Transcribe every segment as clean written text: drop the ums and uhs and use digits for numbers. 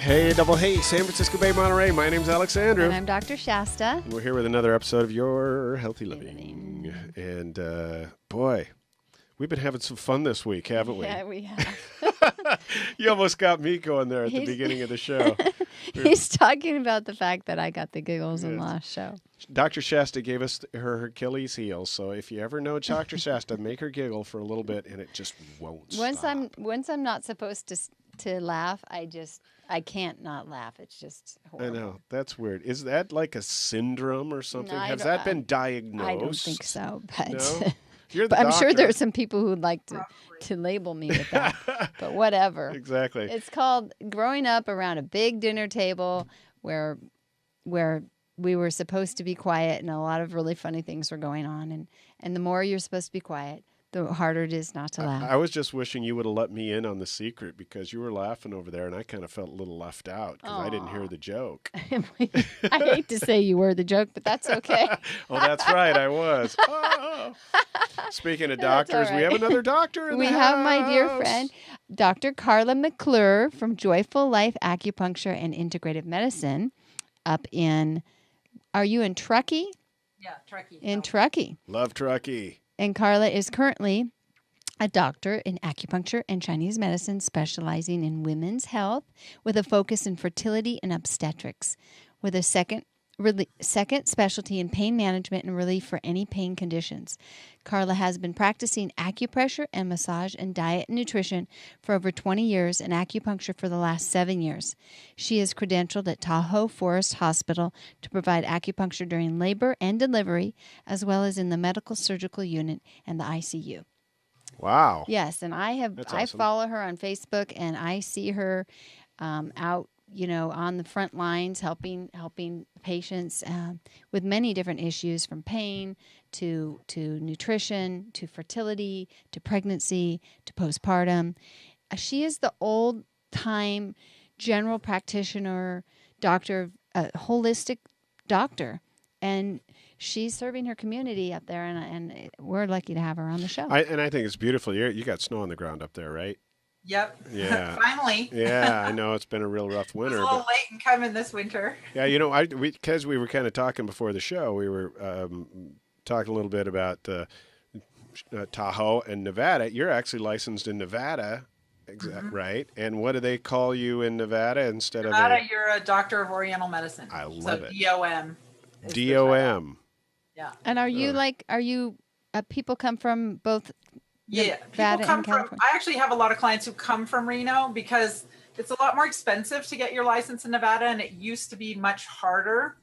Hey, double hey, San Francisco Bay, Monterey. My name's Alex Andrew. And I'm Dr. Shasta. And we're here with another episode of Your Healthy Living. And boy, we've been having some fun this week, haven't we? Yeah, we have. You almost got me going there at the beginning of the show. He's talking about the fact that I got the giggles in last show. Dr. Shasta gave us her Achilles heel, so if you ever know Dr. Shasta, make her giggle for a little bit, and it just won't stop. Once I'm not supposed to laugh, I can't not laugh. It's just horrible. I know. That's weird. Is that like a syndrome or something? No, Has that been diagnosed? I don't think so, but, No? You're the but I'm sure doctor. there are some people who'd like to label me with that. But whatever. Exactly. It's called growing up around a big dinner table where we were supposed to be quiet and a lot of really funny things were going on. And the more you're supposed to be quiet, the harder it is not to laugh. I was just wishing you would have let me in on the secret because you were laughing over there and I kind of felt a little left out because I didn't hear the joke. I hate to say you were the joke, but that's okay. Oh, that's right. I was. Oh. Speaking of doctors, we have another doctor in the house. We have my dear friend, Dr. Carla McClure from Joyful Life Acupuncture and Integrative Medicine up in, are you in Truckee? Yeah, Truckee. In Truckee. Love Truckee. And Carla is currently a doctor in acupuncture and Chinese medicine specializing in women's health with a focus in fertility and obstetrics with a second specialty in pain management and relief for any pain conditions. Carla has been practicing acupressure and massage and diet and nutrition for over 20 years and acupuncture for the last 7 years. She is credentialed at Tahoe Forest Hospital to provide acupuncture during labor and delivery, as well as in the medical surgical unit and the ICU. Wow. Yes, and That's awesome. I follow her on Facebook, and I see her out, on the front lines, helping patients with many different issues, from pain to nutrition, to fertility, to pregnancy, to postpartum. She is the old-time general practitioner, doctor, holistic doctor, and she's serving her community up there, and we're lucky to have her on the show. I think it's beautiful. You got snow on the ground up there, right? Yep. Yeah. Finally. Yeah, I know it's been a real rough winter. It was a little late in coming this winter. Yeah, because we were kind of talking before the show, we were talking a little bit about Tahoe and Nevada. You're actually licensed in Nevada, right? And what do they call you in Nevada instead Nevada, of you're a doctor of Oriental medicine. I love it. DOM. DOM. Yeah. And are you people come from both? Yeah, Nevada people come and from. California? I actually have a lot of clients who come from Reno because it's a lot more expensive to get your license in Nevada, and it used to be much harder.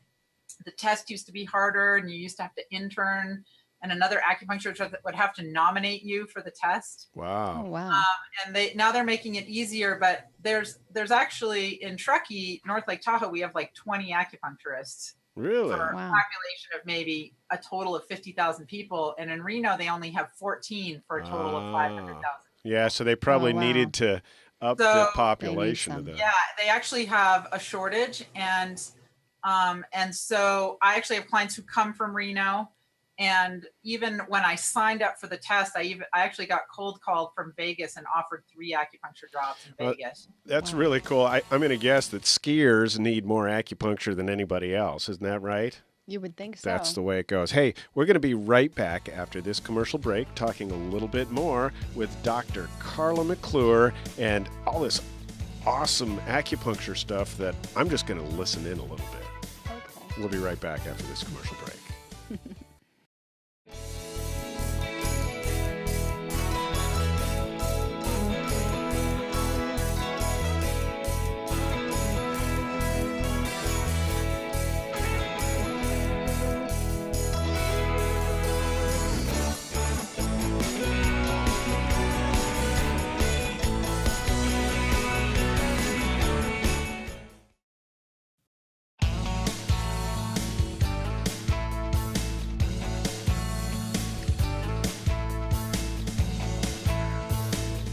The test used to be harder, and you used to have to intern, and another acupuncturist would have to nominate you for the test. Wow. Oh, wow. And now they're making it easier, but there's actually in Truckee, North Lake Tahoe, we have like 20 acupuncturists. Really? For a Wow. population of maybe a total of 50,000 people. And in Reno, they only have 14 for a total of 500,000. Yeah, so they probably Oh, wow. needed to up the population of some. the. Yeah, they actually have a shortage. And so I actually have clients who come from Reno. And even when I signed up for the test, I actually got cold called from Vegas and offered 3 acupuncture drops in Vegas. That's really cool. I'm going to guess that skiers need more acupuncture than anybody else. Isn't that right? You would think so. That's the way it goes. Hey, we're going to be right back after this commercial break talking a little bit more with Dr. Carla McClure and all this awesome acupuncture stuff that I'm just going to listen in a little bit. Okay. We'll be right back after this commercial break.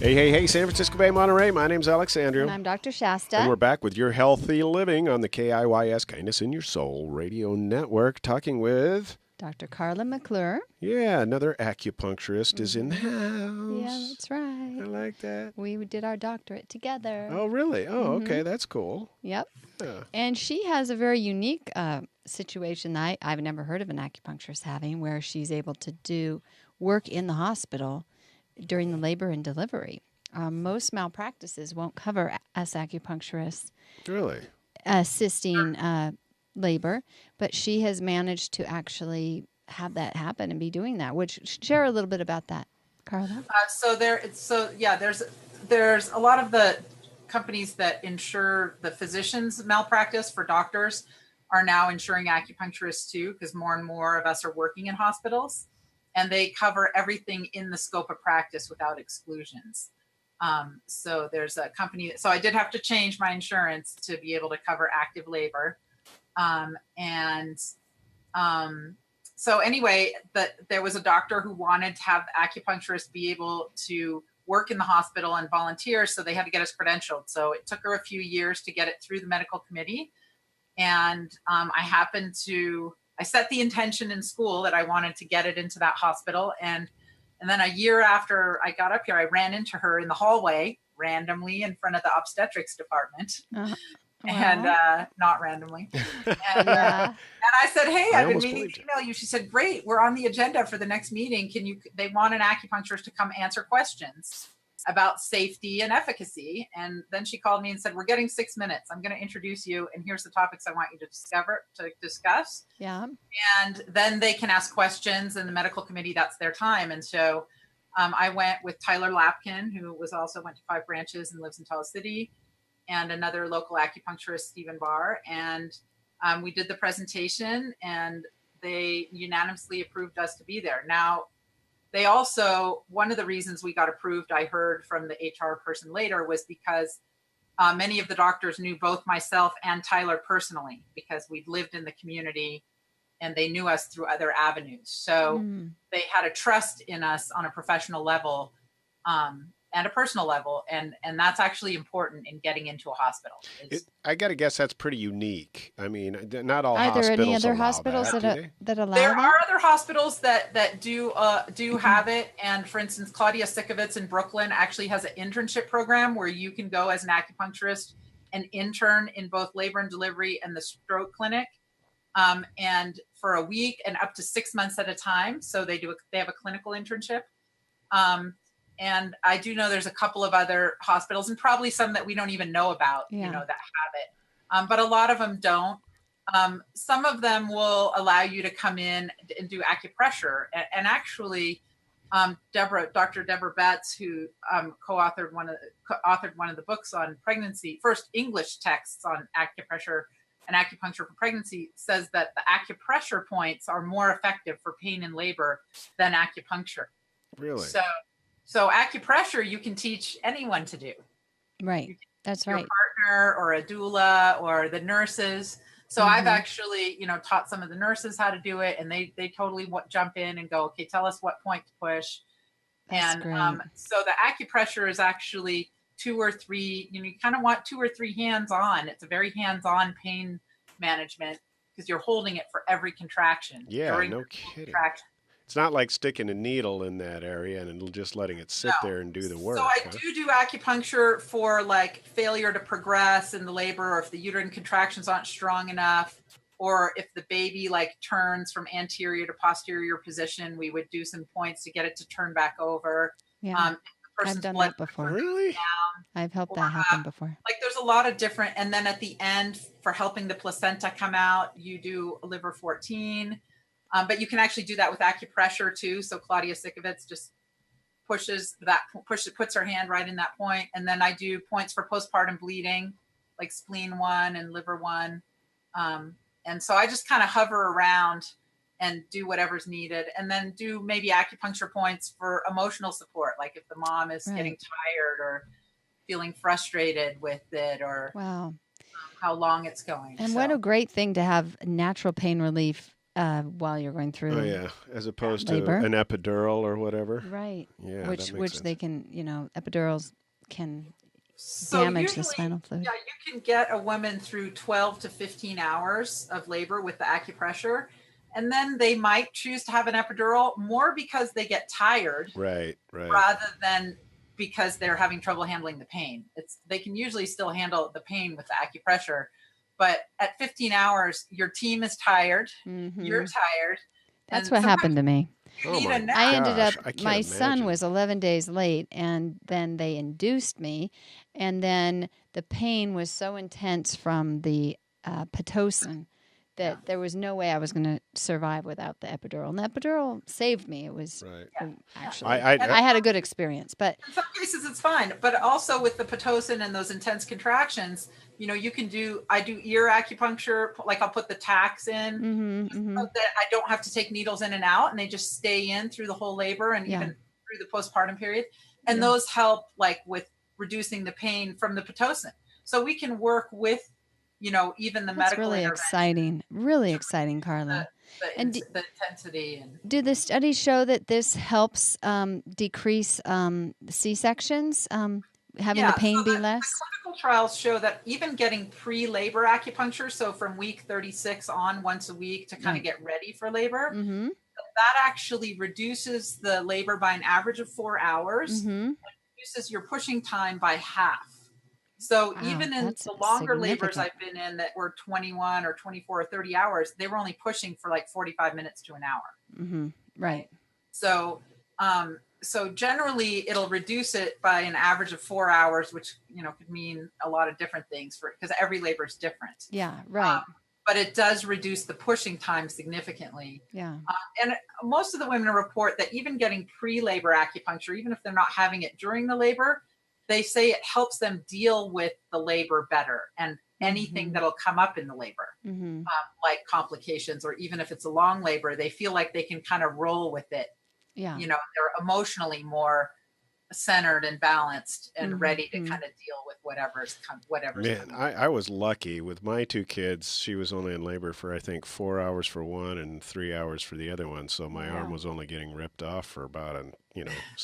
Hey, San Francisco Bay, Monterey. My name's Alex Andrew. And I'm Dr. Shasta. And we're back with Your Healthy Living on the KIYS Kindness in Your Soul radio network, talking with Dr. Carla McClure. Yeah, another acupuncturist is in the Yeah, house. that's right. I like that. We did our doctorate together. Oh, really? Oh, okay. That's cool. Yep. Yeah. And she has a very unique situation that I've never heard of an acupuncturist having, where she's able to do work in the hospital during the labor and delivery. Most malpractices won't cover us acupuncturists Really? assisting labor, but she has managed to actually have that happen and be doing that. Which share a little bit about that, Carla. There's a lot of the companies that insure the physicians' malpractice for doctors are now insuring acupuncturists too, because more and more of us are working in hospitals, and they cover everything in the scope of practice without exclusions. So there's a company. So I did have to change my insurance to be able to cover active labor. So anyway, there was a doctor who wanted to have acupuncturists be able to work in the hospital and volunteer. So they had to get us credentialed. So it took her a few years to get it through the medical committee. And I set the intention in school that I wanted to get it into that hospital. And then a year after I got up here, I ran into her in the hallway randomly in front of the obstetrics department. And not randomly. And I said, hey, I've been meaning to email you. She said, great, we're on the agenda for the next meeting. They want an acupuncturist to come answer questions about safety and efficacy. And then she called me and said, we're getting 6 minutes. I'm going to introduce you. And here's the topics I want you to discuss. Yeah. And then they can ask questions, and the medical committee, that's their time. And so I went with Tyler Lapkin, who went to 5 branches and lives in Tallahassee City, and another local acupuncturist, Stephen Barr. And we did the presentation, and they unanimously approved us to be there. Now, they also, one of the reasons we got approved, I heard from the HR person later, was because many of the doctors knew both myself and Tyler personally, because we'd lived in the community and they knew us through other avenues. So they had a trust in us on a professional level and a personal level. And that's actually important in getting into a hospital. I got to guess that's pretty unique. I mean, not all Are hospitals there any other allow hospitals that allow there that? are other hospitals that do have it. And for instance, Claudia Sikovitz in Brooklyn actually has an internship program where you can go as an acupuncturist and intern in both labor and delivery and the stroke clinic. And for a week and up to 6 months at a time. So they have a clinical internship. And I do know there's a couple of other hospitals, and probably some that we don't even know about, that have it. But a lot of them don't. Some of them will allow you to come in and do acupressure. And actually, Dr. Deborah Betts, who co-authored one of the books on pregnancy, first English texts on acupressure and acupuncture for pregnancy, says that the acupressure points are more effective for pain and labor than acupuncture. Really? So acupressure, you can teach anyone to do. Right. That's right. Your partner or a doula or the nurses. So I've actually, taught some of the nurses how to do it, and they totally jump in and go, okay, tell us what point to push. That's great. So the acupressure is actually 2 or 3, you kind of want 2 or 3 hands-on. It's a very hands-on pain management because you're holding it for every contraction. Yeah, no kidding. It's not like sticking a needle in that area and just letting it sit there and do the work. So I do acupuncture for like failure to progress in the labor, or if the uterine contractions aren't strong enough, or if the baby turns from anterior to posterior position, we would do some points to get it to turn back over. Yeah. I've done that before. Really? I've helped that happen before. There's a lot of different, and then at the end for helping the placenta come out, you do a liver 14. But you can actually do that with acupressure too. So Claudia Sikovitz just puts her hand right in that point. And then I do points for postpartum bleeding, like spleen 1 and liver 1. And so I just kind of hover around and do whatever's needed, and then do maybe acupuncture points for emotional support. Like if the mom is getting tired or feeling frustrated with it, or how long it's going. And what a great thing to have natural pain relief while you're going through. Oh yeah, as opposed labor. To an epidural or whatever. Right. Yeah, which they can, epidurals can damage the spinal fluid. Yeah, you can get a woman through 12 to 15 hours of labor with the acupressure. And then they might choose to have an epidural more because they get tired, right, rather than because they're having trouble handling the pain. They can usually still handle the pain with the acupressure, but at 15 hours, your team is tired, you're tired. That's what happened to me. Oh my gosh, I ended up, I can't my son imagine. was 11 days late, and then they induced me, and then the pain was so intense from the Pitocin that there was no way I was going to survive without the epidural. And the epidural saved me. It was actually, I had a good experience. But in some cases it's fine. But also with the Pitocin and those intense contractions, you can I do ear acupuncture, like I'll put the tacks in so that I don't have to take needles in and out, and they just stay in through the whole labor and even through the postpartum period. And those help like with reducing the pain from the Pitocin. So we can work with even the medical intervention. Really exciting, Carla. The intensity. And do the studies show that this helps decrease C-sections, having the pain be less? The clinical trials show that even getting pre-labor acupuncture, so from week 36 on once a week to kind of get ready for labor, that actually reduces the labor by an average of 4 hours, and reduces your pushing time by half. So even in the longer labors I've been in that were 21 or 24 or 30 hours, they were only pushing for like 45 minutes to an hour. Right. So, so generally it'll reduce it by an average of 4 hours, which, could mean a lot of different things because every labor is different. Yeah. Right. But it does reduce the pushing time significantly. Yeah. And most of the women report that even getting pre-labor acupuncture, even if they're not having it during the labor, they say it helps them deal with the labor better and anything that'll come up in the labor, like complications, or even if it's a long labor, they feel like they can kind of roll with it. Yeah. They're emotionally more centered and balanced and ready to kind of deal with whatever's Man, I was lucky with my two kids. She was only in labor for, I think, 4 hours for one and 3 hours for the other one. So my arm was only getting ripped off for about a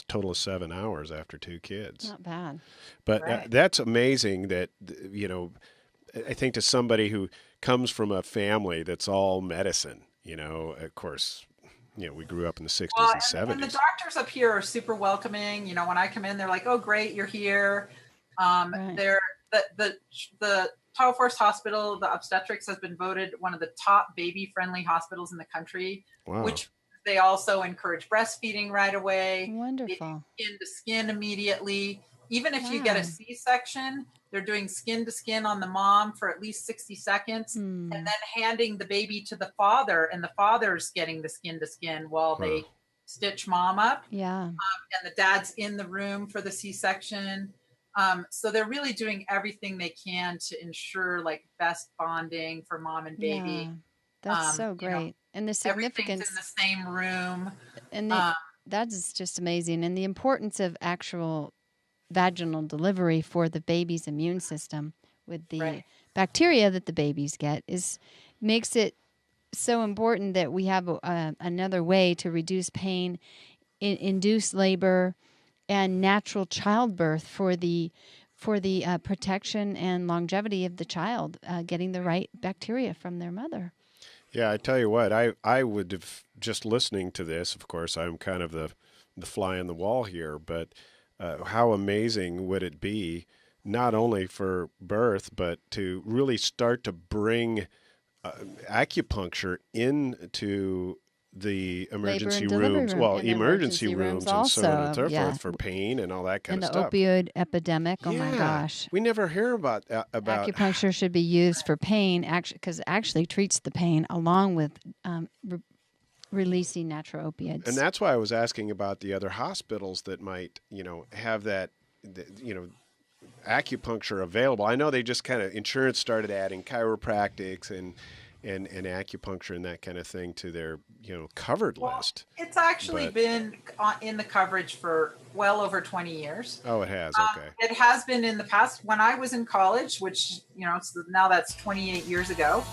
total of 7 hours after 2 kids. Not bad. But that's amazing that, I think to somebody who comes from a family that's all medicine, of course, we grew up in the 60s and 70s. And the doctors up here are super welcoming. When I come in, they're like, "Oh, great, you're here." They're the Tahoe Forest Hospital, the obstetrics has been voted one of the top baby-friendly hospitals in the country, which they also encourage breastfeeding right away. Wonderful. Skin to skin immediately. Even if you get a C-section, they're doing skin to skin on the mom for at least 60 seconds and then handing the baby to the father, and the father's getting the skin to skin while they stitch mom up. Yeah. And the dad's in the room for the C-section. So they're really doing everything they can to ensure like best bonding for mom and baby. Yeah. That's so great. And the significance everything's in the same room. And that's just amazing. And the importance of actual vaginal delivery for the baby's immune system with the bacteria that the babies get makes it so important that we have another way to reduce pain, induce labor, and natural childbirth for the protection and longevity of the child, getting the right bacteria from their mother. Yeah, I tell you what, I would have, just listening to this, of course, I'm kind of the fly on the wall here, but how amazing would it be, not only for birth, but to really start to bring acupuncture into the emergency rooms, emergency rooms and so on and so forth for pain and all that kind of stuff. And the opioid epidemic, oh my gosh. We never hear about acupuncture should be used for pain, because it actually treats the pain along with releasing natural opiates. And that's why I was asking about the other hospitals that might, have that, acupuncture available. I know they just kind of, insurance started adding chiropractics and acupuncture and that kind of thing to their, covered list. It's actually been in the coverage for well over 20 years. Oh, it has. Okay. It has been in the past. When I was in college, which, now that's 28 years ago.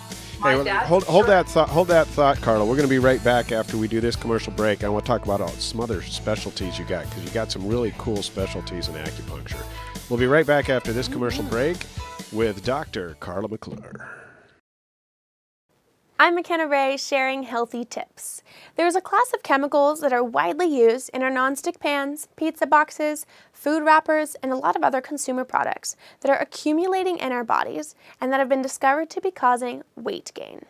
Hold that thought, Carla. We're going to be right back after we do this commercial break. I want to talk about some other specialties you got, because you got some really cool specialties in acupuncture. We'll be right back after this commercial break with Dr. Carla McClure. I'm McKenna Ray sharing healthy tips. There's a class of chemicals that are widely used in our nonstick pans, pizza boxes, food wrappers, and a lot of other consumer products that are accumulating in our bodies and that have been discovered to be causing weight gain.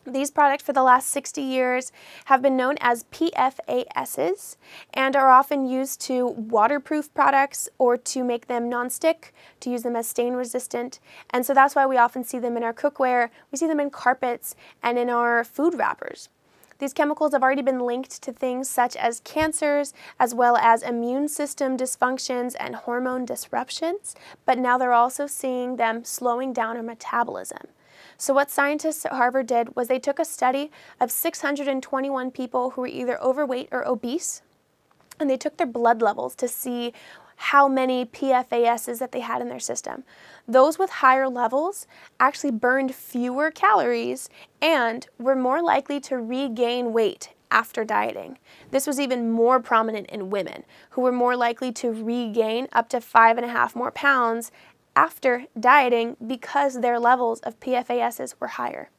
These products for the last 60 years have been known as PFASs and are often used to waterproof products or to make them non-stick, to use them as stain resistant. And so that's why we often see them in our cookware, we see them in carpets, and in our food wrappers. These chemicals have already been linked to things such as cancers, as well as immune system dysfunctions and hormone disruptions, but now they're also seeing them slowing down our metabolism. So what scientists at Harvard did was they took a study of 621 people who were either overweight or obese, and they took their blood levels to see how many PFASs that they had in their system. Those with higher levels actually burned fewer calories and were more likely to regain weight after dieting. This was even more prominent in women, who were more likely to regain up to 5.5 more pounds after dieting because their levels of PFASs were higher.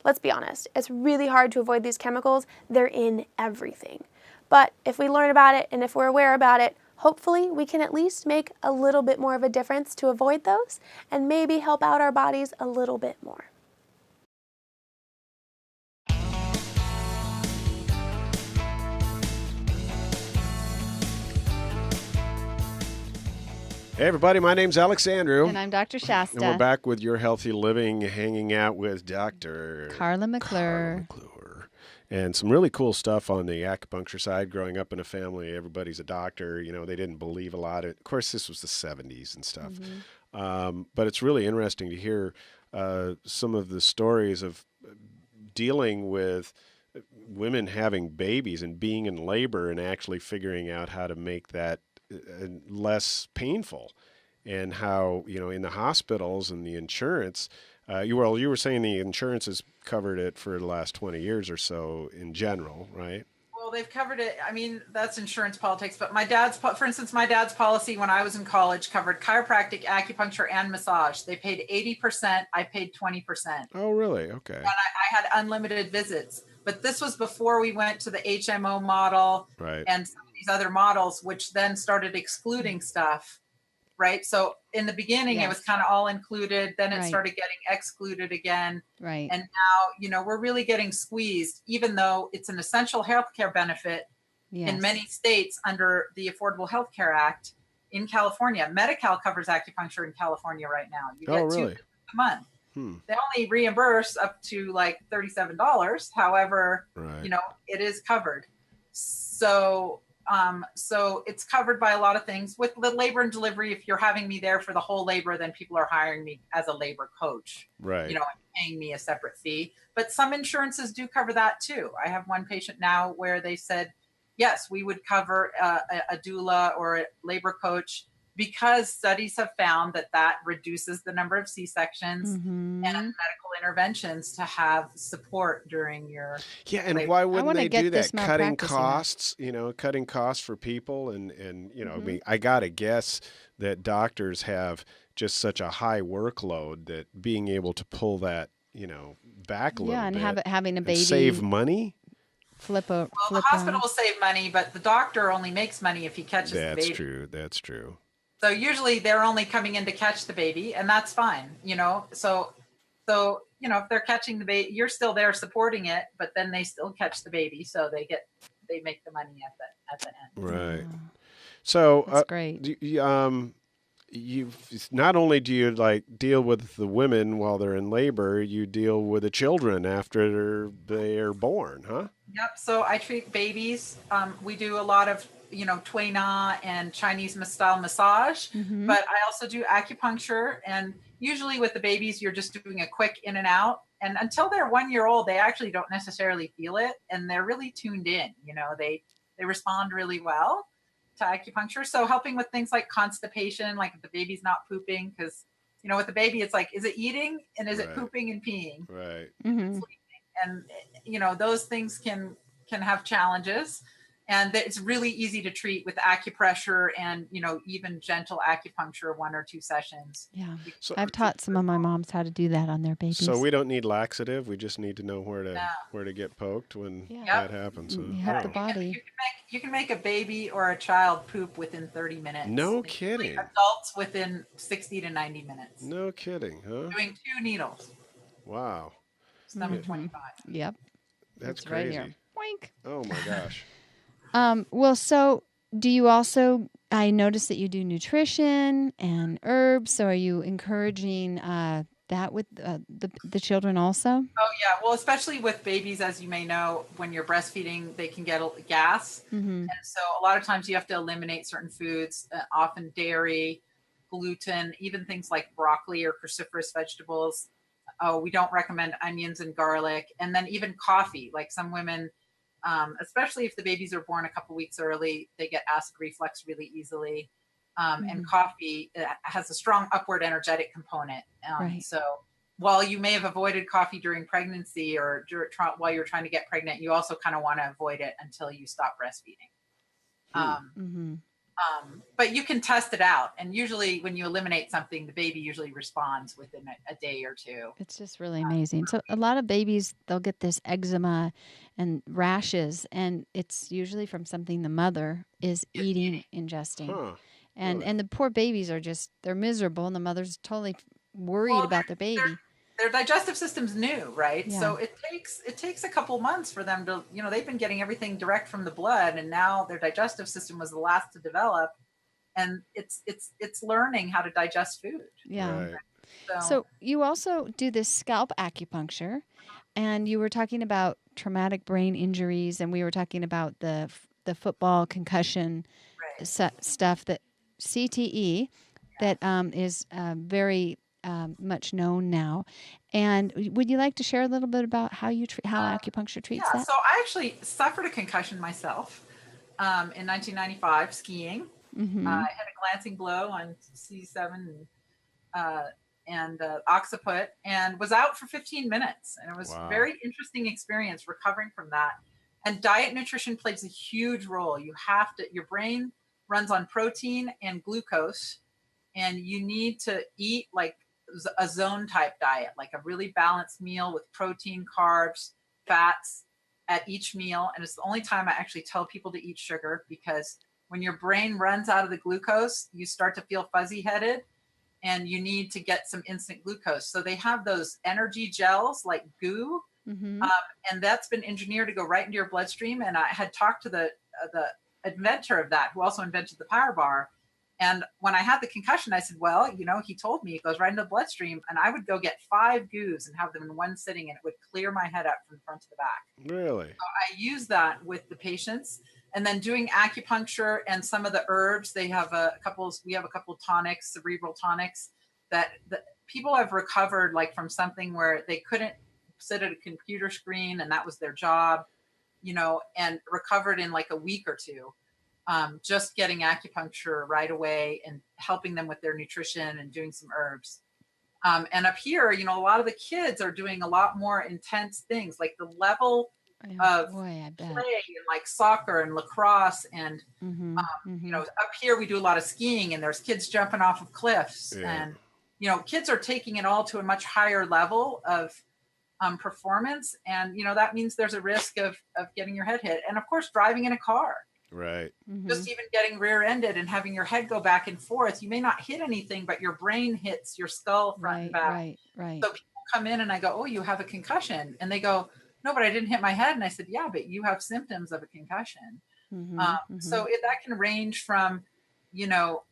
Let's be honest, it's really hard to avoid these chemicals. They're in everything. But if we learn about it and if we're aware about it, hopefully we can at least make a little bit more of a difference to avoid those and maybe help out our bodies a little bit more. Hey, everybody, my name's Alex Andrew. And I'm Dr. Shasta. And we're back with Your Healthy Living, hanging out with Dr. Carla McClure. And some really cool stuff on the acupuncture side. Growing up in a family, everybody's a doctor. You know, they didn't believe a lot. Of course, this was the 70s and stuff. But it's really interesting to hear some of the stories of dealing with women having babies and being in labor and actually figuring out how to make that less painful, and how, you know, in the hospitals and the insurance, you were saying the insurance has covered it for the last 20 years or so in general, right? Well, they've covered it. I mean, that's insurance politics, but for instance, my dad's policy when I was in college covered chiropractic, acupuncture, and massage. They paid 80%. I paid 20%. Oh, really? Okay. And I had unlimited visits. But this was before we went to the HMO model, right, and some of these other models, which then started excluding stuff, right? So in the beginning, It was kind of all included. Then it started getting excluded again. Right. And now, you know, we're really getting squeezed, even though it's an essential healthcare benefit in many states under the Affordable Health Care Act. In California, Medi-Cal covers acupuncture in California right now. You get really? 2 a month. They only reimburse up to like $37. However, you know, it is covered. So it's covered by a lot of things. With the labor and delivery, if you're having me there for the whole labor, then people are hiring me as a labor coach, right? You know, and paying me a separate fee. But some insurances do cover that too. I have one patient now where they said, yes, we would cover a doula or a labor coach, because studies have found that reduces the number of C-sections and medical interventions to have support during your and labor. why wouldn't they do that? Cutting costs, cutting costs for people, and you know, I mean, I gotta guess that doctors have just such a high workload that being able to pull that, you know, back a little bit, having a baby, save money. The hospital will save money, but the doctor only makes money if he catches the baby. That's true. So usually they're only coming in to catch the baby, and that's fine, you know. So you know, if they're catching the baby, you're still there supporting it, but then they still catch the baby, so they make the money at the end. Right. So that's great. You not only do you like deal with the women while they're in labor, you deal with the children after they're born, huh? Yep. So I treat babies. We do a lot of, you know, Tui Na and Chinese style massage, but I also do acupuncture. And usually with the babies, you're just doing a quick in and out. And until they're 1 year old, they actually don't necessarily feel it, and they're really tuned in. You know, they respond really well to acupuncture. So helping with things like constipation, like if the baby's not pooping, because, you know, with the baby, it's like, is it eating and is it pooping and peeing? Right. And, you know, those things can have challenges. And it's really easy to treat with acupressure and, even gentle acupuncture, 1 or 2 sessions. Yeah. So- I've taught some of my moms how to do that on their babies. So we don't need laxative. We just need to know where Yeah. to get poked when Yeah. that happens. You Huh? help the Oh. body. You can make a baby or a child poop within 30 minutes. No Like, kidding. Adults within 60 to 90 minutes. No kidding, huh? Doing 2 needles. Wow. It's number 25. Yep. That's It's crazy. right here. Boink. Oh my gosh. Well, so do you also, I noticed that you do nutrition and herbs. So are you encouraging that with the children also? Oh, yeah. Well, especially with babies, as you may know, when you're breastfeeding, they can get gas. Mm-hmm. And so a lot of times you have to eliminate certain foods, often dairy, gluten, even things like broccoli or cruciferous vegetables. Oh, we don't recommend onions and garlic. And then even coffee, like some women, especially if the babies are born a couple weeks early, they get acid reflux really easily. And coffee has a strong upward energetic component. Right. So while you may have avoided coffee during pregnancy or while you're trying to get pregnant, you also kind of want to avoid it until you stop breastfeeding. But you can test it out. And usually when you eliminate something, the baby usually responds within a day or 2. It's just really amazing. So a lot of babies, they'll get this eczema and rashes, and it's usually from something the mother is eating, ingesting. Huh. And the poor babies are they're miserable, and the mother's totally worried about the baby. Their digestive system's new, right? Yeah. So it takes a couple months for them to, they've been getting everything direct from the blood, and now their digestive system was the last to develop, and it's learning how to digest food. Yeah. Right. So you also do this scalp acupuncture, and you were talking about traumatic brain injuries, and we were talking about the football concussion stuff, that CTE that is very much known now. And would you like to share a little bit about how acupuncture treats that? So I actually suffered a concussion myself in 1995 skiing. I had a glancing blow on C7 and occiput, and was out for 15 minutes. And it was a very interesting experience recovering from that. And diet nutrition plays a huge role. Your brain runs on protein and glucose, and you need to eat like a zone type diet, like a really balanced meal with protein, carbs, fats at each meal. And it's the only time I actually tell people to eat sugar, because when your brain runs out of the glucose, you start to feel fuzzy headed, and you need to get some instant glucose. So they have those energy gels like goo, and that's been engineered to go right into your bloodstream. And I had talked to the inventor of that, who also invented the Power Bar. And when I had the concussion, I said, well, he told me it goes right into the bloodstream, and I would go get 5 goos and have them in one sitting, and it would clear my head up from front to the back. Really? So I use that with the patients. And then doing acupuncture and some of the herbs, we have a couple tonics, cerebral tonics, that people have recovered, like from something where they couldn't sit at a computer screen and that was their job, and recovered in like a week or 2. Just getting acupuncture right away and helping them with their nutrition and doing some herbs. And up here, a lot of the kids are doing a lot more intense things, like the level of play and like soccer and lacrosse. And, up here we do a lot of skiing, and there's kids jumping off of cliffs. Yeah. And, kids are taking it all to a much higher level of performance. And, that means there's a risk of getting your head hit. And of course, driving in a car. Right. Just even getting rear-ended and having your head go back and forth. You may not hit anything, but your brain hits your skull front and back. Right. So people come in and I go, oh, you have a concussion. And they go, no, but I didn't hit my head. And I said, yeah, but you have symptoms of a concussion. So that can range from,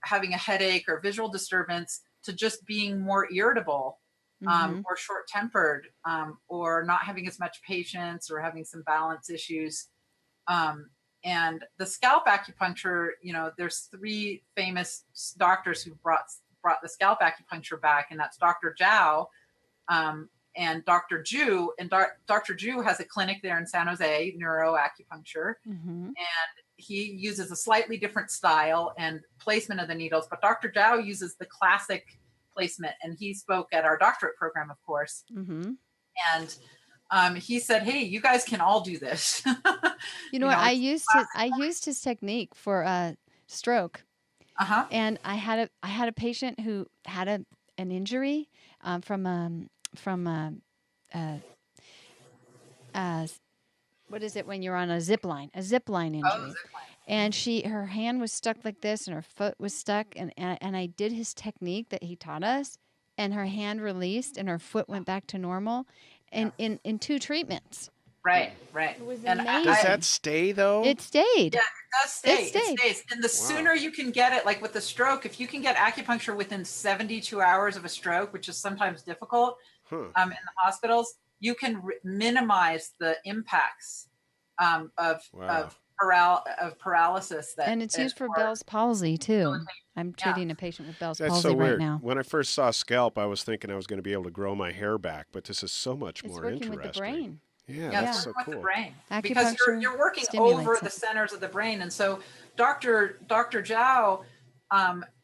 having a headache or visual disturbance to just being more irritable or short-tempered or not having as much patience or having some balance issues. And the scalp acupuncture, there's 3 famous doctors who brought the scalp acupuncture back, and that's Dr. Zhao and Dr. Zhu. And Dr. Zhu has a clinic there in San Jose, neuroacupuncture, and he uses a slightly different style and placement of the needles. But Dr. Zhao uses the classic placement, and he spoke at our doctorate program, of course. And he said, "Hey, you guys can all do this." You know what? I used his technique for stroke. Uh-huh. And I had a patient who had an injury from what is it when you're on a zip line injury. Oh, zip line. And her hand was stuck like this and her foot was stuck, and I did his technique that he taught us, and her hand released and her foot went back to normal, and in 2 treatments. Right. It was And amazing. Does that stay though? It stayed. Yeah, it does stay. It stays. And the sooner you can get it, like with the stroke, if you can get acupuncture within 72 hours of a stroke, which is sometimes difficult in the hospitals, you can minimize the impacts of paralysis. And it's used for Bell's palsy too. I'm treating a patient with Bell's palsy so weird. right now. When I first saw scalp, I was thinking I was going to be able to grow my hair back, but this is so much more working interesting. with the brain. Yeah, Yeah, that's it's so with cool. the brain. Acupuncture Because you're working stimulates over it. the centers of the brain. And so Dr. Zhao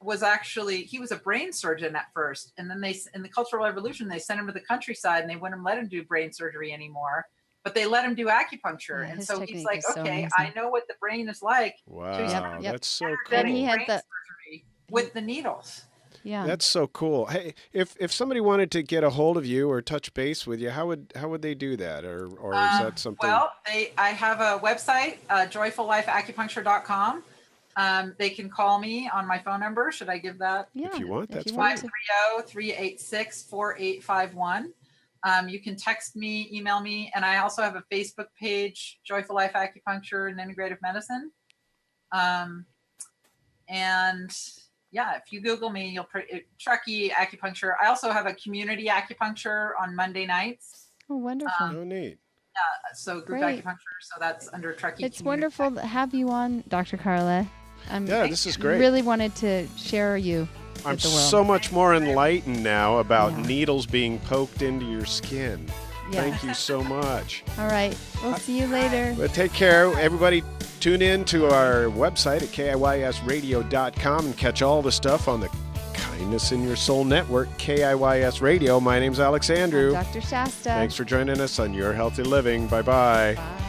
was actually, he was a brain surgeon at first. And then in the Cultural Revolution, they sent him to the countryside and they wouldn't let him do brain surgery anymore. But they let him do acupuncture. Yeah, and his so he's like, technique is so okay, amazing. I know what the brain is like. Wow, that's so cool. And he had brain surgery with the needles. Yeah. That's so cool. Hey, if somebody wanted to get a hold of you or touch base with you, how would they do that? Or is that something? Well, I have a website, joyfullifeacupuncture.com. They can call me on my phone number. Should I give that? Yeah, if you want, that's you fine. want 530-386-4851. You can text me, email me, and I also have a Facebook page, Joyful Life Acupuncture and Integrative Medicine. And yeah, if you Google me, you'll Truckee Acupuncture. I also have a community acupuncture on Monday nights. Oh, wonderful. Oh, neat. So group Great. acupuncture. So that's under Truckee. It's Community wonderful to have you on, Dr. Carla. Yeah, this is great. Really wanted to share you I'm with the world. so much more enlightened now about Yeah. needles being poked into your skin. Yeah. Thank you so much. All right. We'll see you later. But take care. Everybody tune in to our website at KIYSradio.com and catch all the stuff on the Kindness in Your Soul Network, KIYS Radio. My name's Alex Andrew. I'm Dr. Shasta. Thanks for joining us on Your Healthy Living. Bye-bye. Bye.